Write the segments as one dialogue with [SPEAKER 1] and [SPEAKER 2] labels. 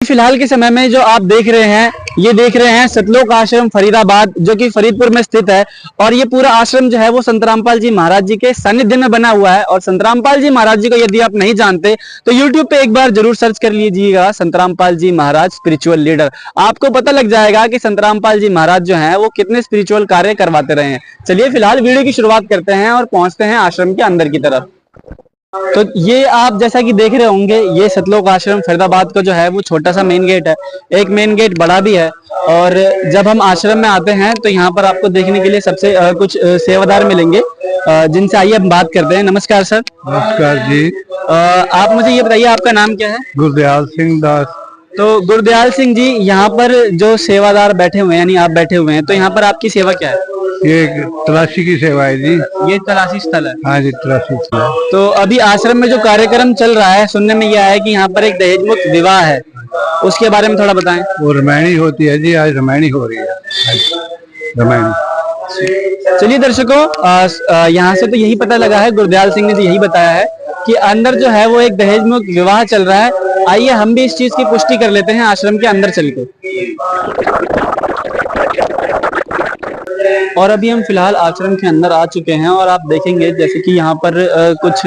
[SPEAKER 1] फिलहाल के समय में जो आप देख रहे हैं, ये देख रहे हैं सतलोक आश्रम फरीदाबाद, जो कि फरीदपुर में स्थित है। और ये पूरा आश्रम जो है वो संत रामपाल जी महाराज जी के सानिध्य में बना हुआ है। और संत रामपाल जी महाराज जी को यदि आप नहीं जानते तो यूट्यूब पे एक बार जरूर सर्च कर लीजिएगा, संत रामपाल जी महाराज स्पिरिचुअल लीडर। आपको पता लग जाएगा कि संत रामपाल जी महाराज जो है वो कितने स्पिरिचुअल कार्य करवाते रहे हैं। चलिए फिलहाल वीडियो की शुरुआत करते हैं और पहुंचते हैं आश्रम के अंदर की तरफ। तो ये आप जैसा कि देख रहे होंगे, ये सतलोक आश्रम फरीदाबाद का जो है वो छोटा सा मेन गेट है। एक मेन गेट बड़ा भी है। और जब हम आश्रम में आते हैं तो यहाँ पर आपको देखने के लिए सबसे कुछ सेवादार मिलेंगे, जिनसे आइए हम बात करते हैं। नमस्कार सर।
[SPEAKER 2] नमस्कार जी।
[SPEAKER 1] आप मुझे ये बताइए, आपका नाम क्या है?
[SPEAKER 2] गुरदयाल सिंह दास।
[SPEAKER 1] तो गुरदयाल सिंह जी, यहाँ पर जो सेवादार बैठे हुए हैं, यानी आप बैठे हुए हैं, तो यहाँ पर आपकी सेवा क्या है?
[SPEAKER 2] ये तलाशी की सेवा है जी।
[SPEAKER 1] ये तलाशी स्थल है?
[SPEAKER 2] हाँ जी, तलाशी स्थल है।
[SPEAKER 1] तो अभी आश्रम में जो कार्यक्रम चल रहा है, सुनने में यह आया कि यहाँ पर एक दहेज मुक्त विवाह है, उसके बारे में थोड़ा बताएं।
[SPEAKER 2] वो रामायणी होती है जी, आज रामायणी हो रही है। रामायणी।
[SPEAKER 1] चलिए दर्शकों, यहाँ से तो यही पता लगा है, गुरदयाल सिंह ने तो यही बताया है कि अंदर जो है वो एक दहेज मुक्त विवाह चल रहा है। आइए हम भी इस चीज की पुष्टि कर लेते हैं आश्रम के अंदर चल के। और अभी हम फिलहाल आश्रम के अंदर आ चुके हैं और आप देखेंगे जैसे कि यहाँ पर कुछ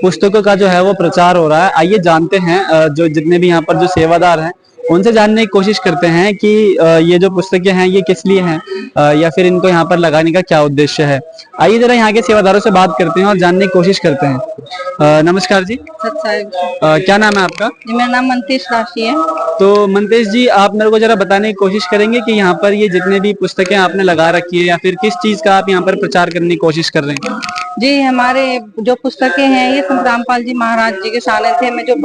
[SPEAKER 1] पुस्तकों का जो है वो प्रचार हो रहा है। आइए जानते हैं, जो जितने भी यहाँ पर जो सेवादार हैं उनसे जानने की कोशिश करते हैं कि ये जो पुस्तकें हैं ये किस लिए हैं, या फिर इनको यहाँ पर लगाने का क्या उद्देश्य है। आइए जरा यहाँ के सेवादारों से बात करते हैं और जानने की कोशिश करते हैं। नमस्कार जी। क्या नाम है आपका?
[SPEAKER 3] जी, मेरा नाम मंतेश राशि है।
[SPEAKER 1] तो मंतेश जी, आप मेरे को जरा बताने की कोशिश करेंगे कि यहाँ पर ये जितने भी पुस्तकें आपने लगा रखी है, या फिर किस चीज का आप यहाँ पर प्रचार करने की कोशिश कर रहे हैं?
[SPEAKER 3] जी, हमारे जो पुस्तकें हैं ये संत रामपाल जी महाराज जी के सानिध्य में जो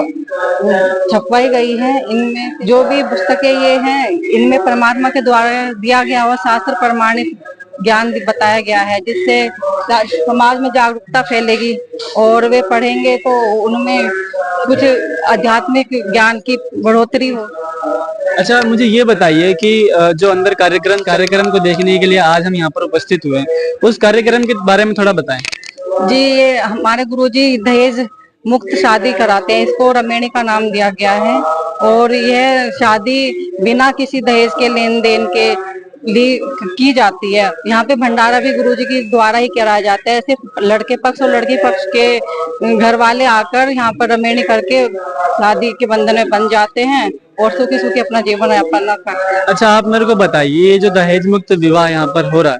[SPEAKER 3] छपवाई गई है, इनमें जो भी पुस्तकें ये हैं, इनमें परमात्मा के द्वारा दिया गया हुआ शास्त्र प्रमाणित ज्ञान बताया गया है, जिससे समाज में जागरूकता फैलेगी और वे पढ़ेंगे तो उनमें कुछ आध्यात्मिक ज्ञान की बढ़ोतरी हो।
[SPEAKER 1] अच्छा, मुझे ये बताइए कि जो अंदर कार्यक्रम को देखने के लिए आज हम यहाँ पर उपस्थित हुए हैं, उस कार्यक्रम के बारे में थोड़ा बताएं।
[SPEAKER 3] जी, ये हमारे गुरुजी दहेज मुक्त शादी कराते हैं, इसको रमेणी का नाम दिया गया है। और यह शादी बिना किसी दहेज के लेन देन के लिए की जाती है। यहाँ पे भंडारा भी गुरुजी के द्वारा ही कराया जाता है। सिर्फ लड़के पक्ष और लड़की पक्ष के घर वाले आकर यहाँ पर रमेणी करके शादी के बंधन में बन जाते हैं और सुखी सुखी अपना जीवन यापन करते हैं।
[SPEAKER 1] अच्छा, आप मेरे को बताइए, ये जो दहेज मुक्त विवाह यहाँ पर हो रहा है,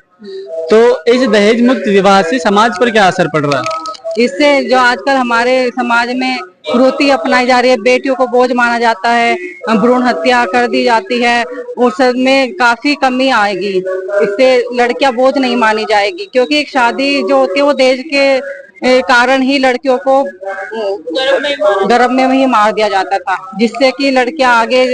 [SPEAKER 1] तो इस दहेज मुक्त विवाह से समाज पर क्या असर पड़ रहा है?
[SPEAKER 3] इससे जो आजकल हमारे समाज में कुरीति अपनाई जा रही है, बेटियों को बोझ माना जाता है, भ्रूण हत्या कर दी जाती है, उस सब में काफी कमी आएगी। इससे लड़कियां बोझ नहीं मानी जाएगी, क्योंकि एक शादी जो होती है वो दहेज के कारण ही लड़कियों को गर्भ में ही मार दिया जाता था, जिससे कि लड़कियां आगे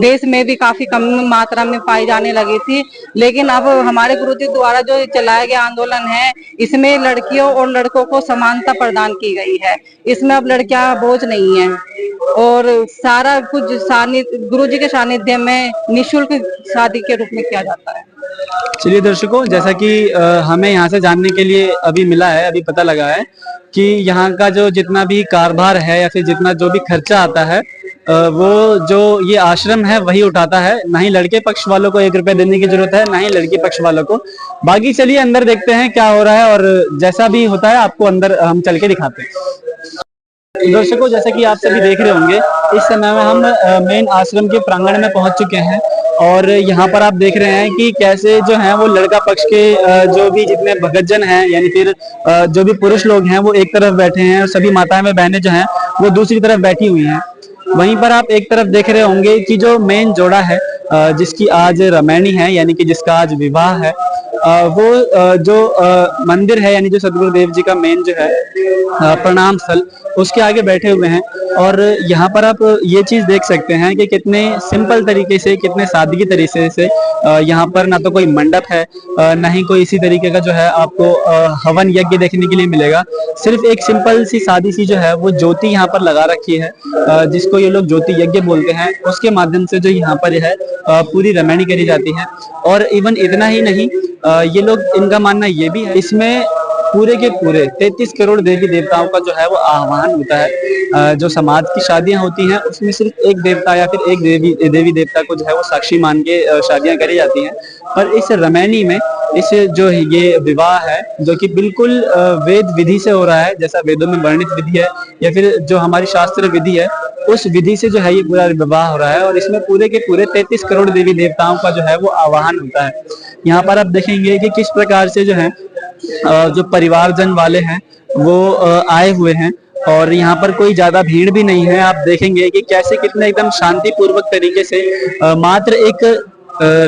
[SPEAKER 3] देश में भी काफी कम मात्रा में पाई जाने लगी थी। लेकिन अब हमारे गुरुजी द्वारा जो चलाया गया आंदोलन है, इसमें लड़कियों और लड़कों को समानता प्रदान की गई है। इसमें अब लड़कियां बोझ नहीं है और सारा कुछ गुरुजी के सानिध्य में निःशुल्क शादी के रूप में किया जाता है।
[SPEAKER 1] चलिए दर्शकों, जैसा कि हमें यहाँ से जानने के लिए अभी मिला है, अभी पता लगा है कि यहाँ का जो जितना भी कारोबार है या फिर जितना जो भी खर्चा आता है, वो जो ये आश्रम है वही उठाता है। ना ही लड़के पक्ष वालों को 1 रुपया देने की जरूरत है, ना ही लड़की पक्ष वालों को। बाकी चलिए अंदर देखते हैं क्या हो रहा है, और जैसा भी होता है आपको अंदर हम चल के दिखाते हैं। दर्शकों, जैसा कि आप सभी देख रहे होंगे, इस समय में हम मेन आश्रम के प्रांगण में पहुंच चुके हैं। और यहाँ पर आप देख रहे हैं कि कैसे जो है वो लड़का पक्ष के जो भी जितने भगतजन हैं, यानी फिर जो भी पुरुष लोग हैं, वो एक तरफ बैठे हैं और सभी माताएं में बहनें जो हैं वो दूसरी तरफ बैठी हुई हैं। वहीं पर आप एक तरफ देख रहे होंगे कि जो मेन जोड़ा है, जिसकी आज रमैनी है, यानी कि जिसका आज विवाह है, वो जो मंदिर है, यानी जो सदगुरुदेव जी का मेन जो है प्रणाम स्थल, उसके आगे बैठे हुए हैं। और यहाँ पर आप ये चीज देख सकते हैं कि कितने सिंपल तरीके से, कितने सादगी तरीके से यहाँ पर ना तो कोई मंडप है, ना ही कोई इसी तरीके का जो है आपको हवन यज्ञ देखने के लिए मिलेगा। सिर्फ एक सिंपल सी सादी सी जो है वो ज्योति यहाँ पर लगा रखी है, जिसको ये लोग ज्योति यज्ञ बोलते हैं। उसके माध्यम से जो यहाँ पर है पूरी रमैनी करी जाती है। और इवन इतना ही नहीं, ये लोग, इनका मानना ये भी है, इसमें पूरे के पूरे 33 करोड़ देवी देवताओं का जो है वो आह्वान होता है। जो समाज की शादियां होती हैं उसमें सिर्फ एक देवता या फिर एक देवी देवता को जो है वो साक्षी मान के शादियां करी जाती हैं। पर इस रमैनी में इस जो ये विवाह है जो कि बिल्कुल वेद विधि से हो रहा है, जैसा वेदों में वर्णित विधि है या फिर जो हमारी शास्त्र विधि है उस विधि से जो है ये पूरा विवाह हो रहा है। और इसमें पूरे के पूरे 33 करोड़ देवी देवताओं का जो है वो आवाहन होता है। यहाँ पर आप देखेंगे कि किस प्रकार से जो है जो परिवारजन वाले हैं वो आए हुए हैं और यहाँ पर कोई ज्यादा भीड़ भी नहीं है। आप देखेंगे कि कैसे कितने एकदम शांतिपूर्वक तरीके से मात्र एक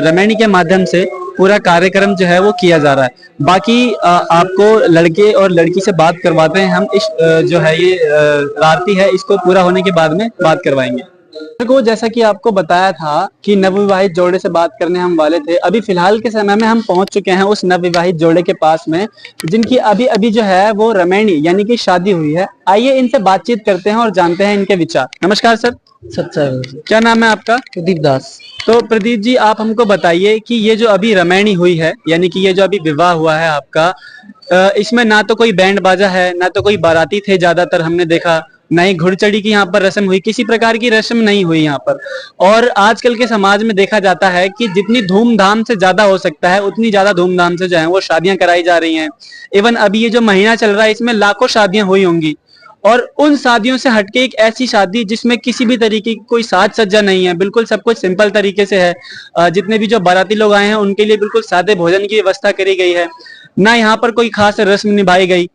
[SPEAKER 1] रमैनी के माध्यम से पूरा कार्यक्रम जो है वो किया जा रहा है। बाकी आपको लड़के और लड़की से बात करवाते हैं हम। इस जो है ये आरती है इसको पूरा होने के बाद में बात करवाएंगे। को जैसा कि आपको बताया था कि नवविवाहित जोड़े से बात करने हम वाले थे। अभी फिलहाल के समय में हम पहुंच चुके हैं उस नवविवाहित जोड़े के पास में जिनकी अभी अभी जो है वो रमैनी यानी कि शादी हुई है। आइए इनसे बातचीत करते हैं और जानते हैं इनके विचार। नमस्कार सर। क्या नाम है आपका?
[SPEAKER 4] प्रदीप दास।
[SPEAKER 1] तो प्रदीप जी आप हमको बताइए कि ये जो अभी रमैनी हुई है यानी कि ये जो अभी विवाह हुआ है आपका, इसमें ना तो कोई बैंड बाजा है ना तो कोई बाराती थे, ज्यादातर हमने देखा ना ही घुड़चढ़ी की यहाँ पर रस्म हुई, किसी प्रकार की रस्म नहीं हुई यहाँ पर। और आजकल के समाज में देखा जाता है कि जितनी धूमधाम से ज्यादा हो सकता है उतनी ज्यादा धूमधाम से जो है वो शादियां कराई जा रही हैं। इवन अभी ये जो महीना चल रहा है इसमें लाखों शादियां हुई होंगी और उन शादियों से हटके एक ऐसी शादी जिसमें किसी भी तरीके की कोई साज सज्जा नहीं है, बिल्कुल सब कुछ सिंपल तरीके से है। जितने भी जो बाराती लोग आए हैं उनके लिए बिल्कुल सादे भोजन की व्यवस्था करी गई है, ना यहाँ पर कोई खास रस्म निभाई गई।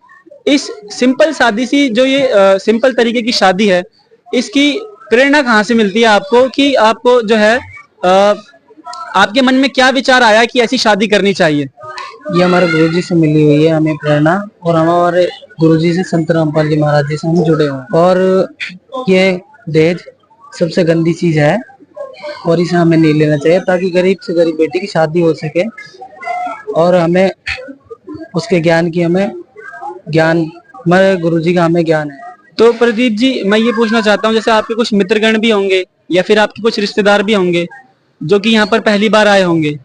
[SPEAKER 1] इस सिंपल शादी सी जो ये सिंपल तरीके की शादी है इसकी प्रेरणा कहाँ से मिलती है आपको कि आपको जो है आपके मन में क्या विचार आया कि ऐसी शादी करनी चाहिए?
[SPEAKER 4] ये हमारे गुरुजी से मिली हुई है हमें प्रेरणा, और हमारे गुरुजी से संत रामपाल जी महाराज जी से हम जुड़े हुए हैं। और ये दहेज सबसे गंदी चीज है और इसे हमें नहीं लेना चाहिए ताकि गरीब से गरीब बेटी की शादी हो सके और हमें उसके ज्ञान की हमारे गुरुजी का हमें ज्ञान है।
[SPEAKER 1] तो प्रदीप जी मैं ये पूछना चाहता हूँ, जैसे आपके कुछ मित्रगण भी होंगे या फिर आपके कुछ रिश्तेदार भी होंगे जो कि यहाँ पर पहली बार आए होंगे,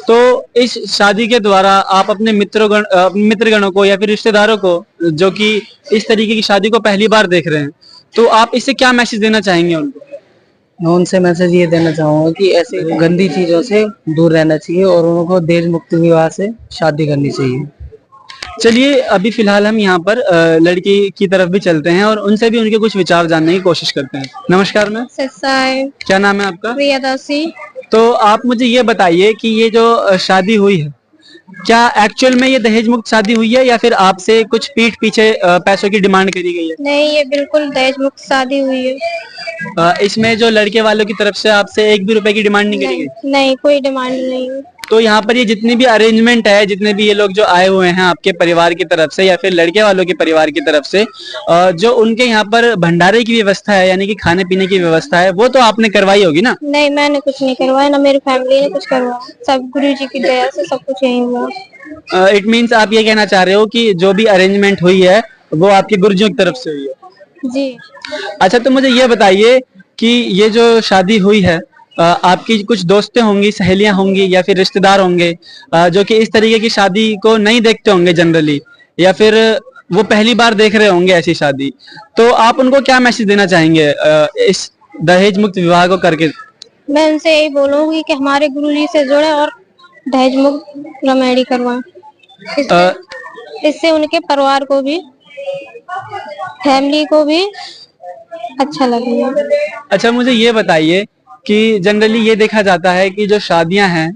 [SPEAKER 1] तो इस शादी के द्वारा आप अपने मित्रगणों को या फिर रिश्तेदारों को जो कि इस तरीके की शादी को पहली बार देख रहे हैं, तो आप इससे क्या मैसेज देना चाहेंगे उनको?
[SPEAKER 4] मैं उनसे मैसेज ये देना चाहूंगा कि ऐसे गंदी चीजों से दूर रहना चाहिए और उनको दहेज मुक्त विवाह से शादी करनी चाहिए।
[SPEAKER 1] चलिए अभी फिलहाल हम यहाँ पर लड़की की तरफ भी चलते हैं और उनसे भी उनके कुछ विचार जानने की कोशिश करते हैं। नमस्कार मैम। क्या नाम है आपका?
[SPEAKER 3] प्रियदर्शी।
[SPEAKER 1] तो आप मुझे ये बताइए कि ये जो शादी हुई है क्या एक्चुअल में ये दहेज मुक्त शादी हुई है या फिर आपसे कुछ पीठ पीछे पैसों की डिमांड करी गई है?
[SPEAKER 3] नहीं, ये बिल्कुल दहेज मुक्त शादी हुई है।
[SPEAKER 1] इसमें जो लड़के वालों की तरफ से आपसे एक भी रुपए की डिमांड नहीं करी गई?
[SPEAKER 3] नहीं, कोई डिमांड नहीं।
[SPEAKER 1] तो यहाँ पर ये जितनी भी अरेंजमेंट है, जितने भी ये लोग जो आए हुए हैं आपके परिवार की तरफ से या फिर लड़के वालों के परिवार की तरफ से, जो उनके यहाँ पर भंडारे की व्यवस्था है यानी कि खाने पीने की व्यवस्था है, वो तो आपने करवाई होगी ना?
[SPEAKER 3] नहीं, मैंने कुछ नहीं करवाया, ना मेरी फैमिली ने कुछ करवाया, सब गुरुजी की दया से सब कुछ यही हुआ।
[SPEAKER 1] इट मीन्स आप ये कहना चाह रहे हो कि जो भी अरेंजमेंट हुई है वो आपके गुरुजियों की तरफ से हुई है?
[SPEAKER 3] जी।
[SPEAKER 1] अच्छा, तो मुझे ये बताइए कि ये जो शादी हुई है आपकी कुछ दोस्तें होंगी, सहेलियां होंगी या फिर रिश्तेदार होंगे जो कि इस तरीके की शादी को नहीं देखते होंगे जनरली, या फिर वो पहली बार देख रहे होंगे ऐसी शादी, तो आप उनको क्या मैसेज देना चाहेंगे इस दहेज मुक्त विवाह को करके?
[SPEAKER 3] मैं उनसे यही बोलूंगी कि हमारे गुरुजी से जुड़े और दहेज मुक्त रमैनी करवाएं। इससे उनके परिवार को भी, फैमिली को भी अच्छा लगेगा।
[SPEAKER 1] अच्छा, मुझे ये बताइए कि जनरली ये देखा जाता है कि जो शादियां हैं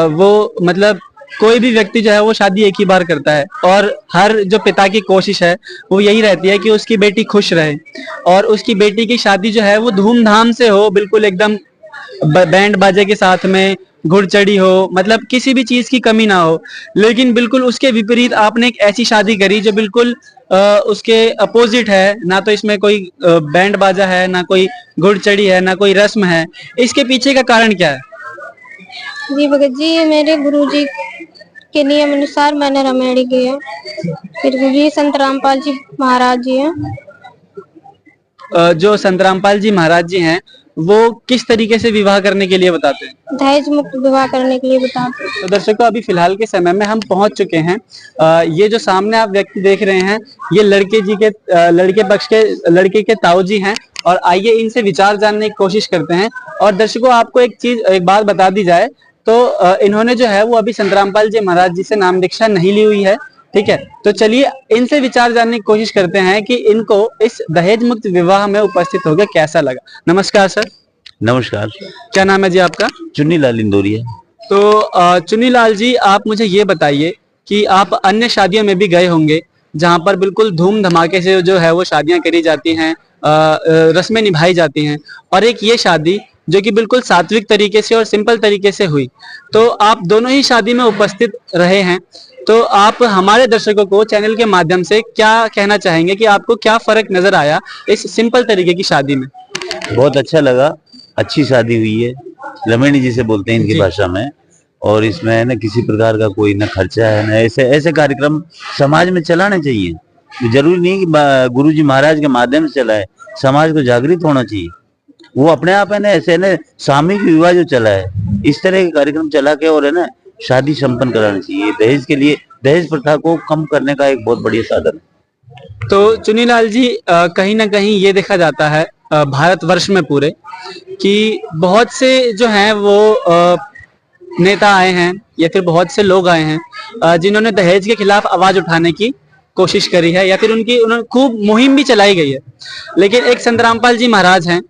[SPEAKER 1] वो मतलब कोई भी व्यक्ति जो है वो शादी एक ही बार करता है और हर जो पिता की कोशिश है वो यही रहती है कि उसकी बेटी खुश रहे और उसकी बेटी की शादी जो है वो धूमधाम से हो, बिल्कुल एकदम बैंड बाजे के साथ में, घुड़चढ़ी हो, मतलब किसी भी चीज की कमी ना हो। लेकिन बिल्कुल उसके विपरीत आपने एक ऐसी शादी करी जो बिल्कुल उसके अपोजिट है, ना तो इसमें कोई बैंड बाजा है, ना कोई घुड़चढ़ी है, ना कोई रस्म है। इसके पीछे का कारण क्या है?
[SPEAKER 3] जी भगत जी, मेरे गुरुजी के नियम अनुसार मैंने रमैनी की है। फिर गुरुजी संत रामपाल जी महाराज जी हैं।
[SPEAKER 1] जो संत रामपाल जी महाराज जी हैं वो किस तरीके से विवाह करने के लिए बताते हैं?
[SPEAKER 5] दहेज मुक्त विवाह करने के लिए बताते हैं।
[SPEAKER 1] तो दर्शकों, अभी फिलहाल के समय में हम पहुंच चुके हैं। ये जो सामने आप व्यक्ति देख रहे हैं, ये लड़के पक्ष के लड़के के ताऊ जी हैं, और आइए इनसे विचार जानने की कोशिश करते हैं। और दर्शकों, आपको एक बात बता दी जाए तो इन्होंने जो है वो अभी संत रामपाल जी महाराज जी से नाम दीक्षा नहीं ली हुई है, ठीक है। तो चलिए इनसे विचार जानने की कोशिश करते हैं कि इनको इस दहेज मुक्त विवाह में उपस्थित होकर कैसा लगा। नमस्कार सर।
[SPEAKER 6] नमस्कार।
[SPEAKER 1] क्या नाम है जी आपका?
[SPEAKER 6] चुन्नीलाल इंदौरिया।
[SPEAKER 1] तो चुन्नीलाल जी, आप मुझे ये बताइए कि आप अन्य शादियों में भी गए होंगे जहां पर बिल्कुल धूम धमाके से जो है वो शादियां करी जाती हैं, रस्में निभाई जाती हैं, और एक ये शादी जो कि बिल्कुल सात्विक तरीके से और सिंपल तरीके से हुई। तो आप दोनों ही शादी में उपस्थित रहे हैं, तो आप हमारे दर्शकों को चैनल के माध्यम से क्या कहना चाहेंगे कि आपको क्या फर्क नजर आया इस सिंपल तरीके की शादी में?
[SPEAKER 6] बहुत अच्छा लगा, अच्छी शादी हुई है, लमेणी जी से बोलते हैं इनकी भाषा में। और इसमें है ना किसी प्रकार का कोई ना खर्चा है ना, ऐसे कार्यक्रम समाज में चलाने चाहिए। जरूरी नहीं कि गुरुजी महाराज के माध्यम से चलाए, समाज को जागृत होना चाहिए। वो अपने आप है ना ऐसे है ना सामूहिक विवाह जो चला है, इस तरह के कार्यक्रम चला के और है ना शादी संपन्न करानी चाहिए। दहेज के लिए, दहेज प्रथा को कम करने का एक बहुत बढ़िया साधन है।
[SPEAKER 1] तो चुन्नीलाल जी, कहीं ना कहीं ये देखा जाता है भारतवर्ष में पूरे कि बहुत से जो हैं वो नेता आए हैं या फिर बहुत से लोग आए हैं जिन्होंने दहेज के खिलाफ आवाज उठाने की कोशिश करी है, या फिर उन्होंने खूब मुहिम भी चलाई गई है। लेकिन एक संत रामपाल जी महाराज हैं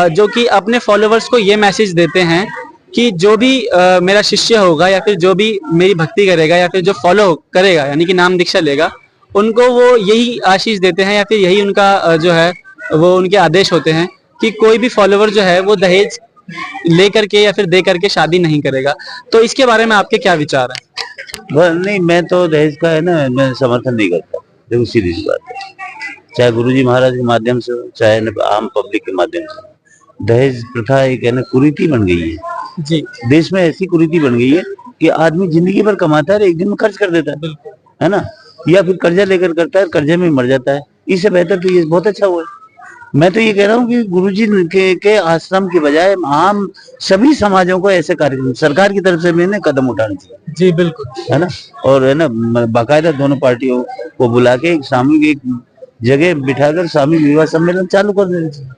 [SPEAKER 1] जो कि अपने फॉलोवर्स को ये मैसेज देते हैं कि जो भी मेरा शिष्य होगा या फिर जो भी मेरी भक्ति करेगा या फिर जो फॉलो करेगा यानी कि नाम दीक्षा लेगा, उनको वो यही आशीष देते हैं या फिर यही उनका जो है वो उनके आदेश होते हैं कि कोई भी फॉलोवर जो है वो दहेज लेकर के या फिर दे करके शादी नहीं करेगा। तो इसके बारे में आपके क्या विचार है?
[SPEAKER 6] नहीं, मैं तो दहेज का है ना मैं समर्थन नहीं करता। देखो सीधी सी बात है, चाहे गुरुजी महाराज के माध्यम से हो, चाहे आम पब्लिक के माध्यम से, दहेज प्रथा एक है ना कुरीति बन गई है
[SPEAKER 1] जी।
[SPEAKER 6] देश में ऐसी कुरीति बन गई है कि आदमी जिंदगी भर कमाता है और एक दिन में खर्च कर देता है ना, या फिर कर्जा लेकर करता है, कर्जे में मर जाता है। इससे बेहतर तो ये बहुत अच्छा हुआ है। मैं तो ये कह रहा हूँ कि गुरुजी के आश्रम के बजाय आम सभी समाजों को ऐसे कार्यक्रम सरकार की तरफ से भी कदम उठाने चाहिए।
[SPEAKER 1] जी बिल्कुल,
[SPEAKER 6] है ना। और है ना बाकायदा दोनों पार्टियों को बुला के एक सामूहिक एक जगह बिठाकर सामूहिक विवाह सम्मेलन चालू कर देना चाहिए,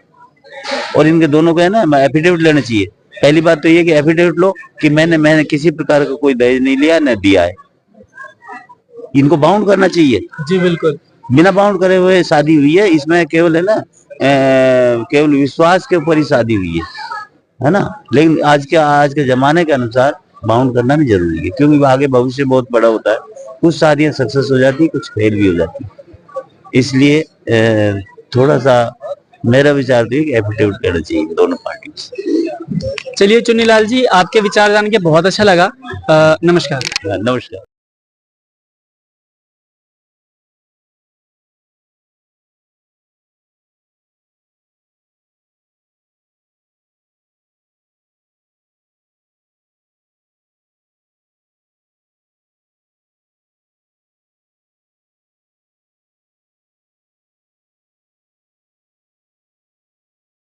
[SPEAKER 6] और इनके दोनों को है ना एफिडेविट लेना चाहिए। पहली बात तो ये कि एफिडेविट लो कि मैंने किसी प्रकार का कोई दहेज नहीं लिया न दिया है। इनको बाउंड करना चाहिए।
[SPEAKER 1] जी बिल्कुल,
[SPEAKER 6] बिना बाउंड करे हुए शादी हुई है, इसमें केवल है ना केवल विश्वास के ऊपर ही शादी हुई है ना। लेकिन आज के जमाने के अनुसार बाउंड करना भी जरूरी है, क्योंकि आगे भविष्य बहुत बड़ा होता है। कुछ शादियां सक्सेस हो जाती है, कुछ फेल भी हो जाती है। इसलिए थोड़ा सा मेरा विचार तो एफिडेविट करना चाहिए दोनों पार्टी से।
[SPEAKER 1] चलिए चुन्नीलाल जी, आपके विचार जान के बहुत अच्छा लगा। नमस्कार।
[SPEAKER 6] नमस्कार।